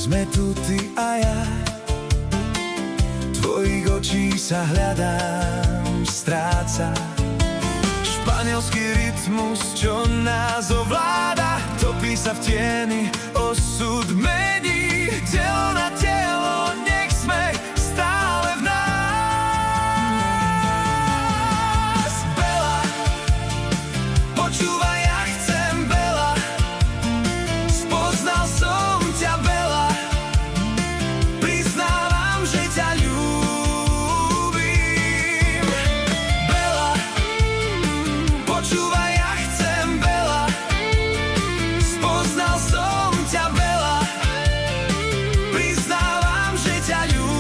Sme tu ty a ja, tvojich očí sa hľadám, stráca. Španielský rytmus, čo nás ovláda, topí sa v tieni, osud mení. Telo na telo, nech sme stále v nás. Bela, počúvaj, ja chcem, Bela, spoznal som ťa, Bela, priznávam, že ťa ľúbim. Bela, počúvaj, ja chcem, Bela, spoznal som ťa, Bela, priznávam, že ťa ľúbim.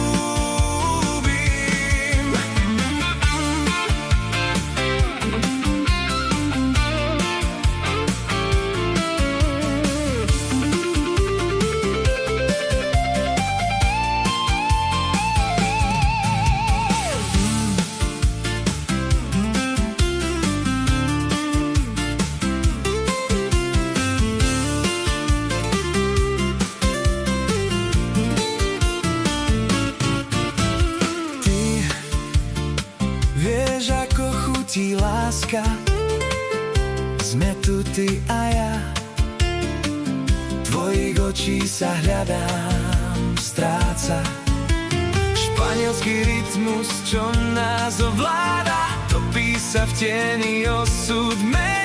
Vieš, ako chutí láska, sme tu ty a ja, tvojich očí sa hľadám, stráca. Španielský rytmus, čo nás ovláda, topí sa v tieni, osud mení.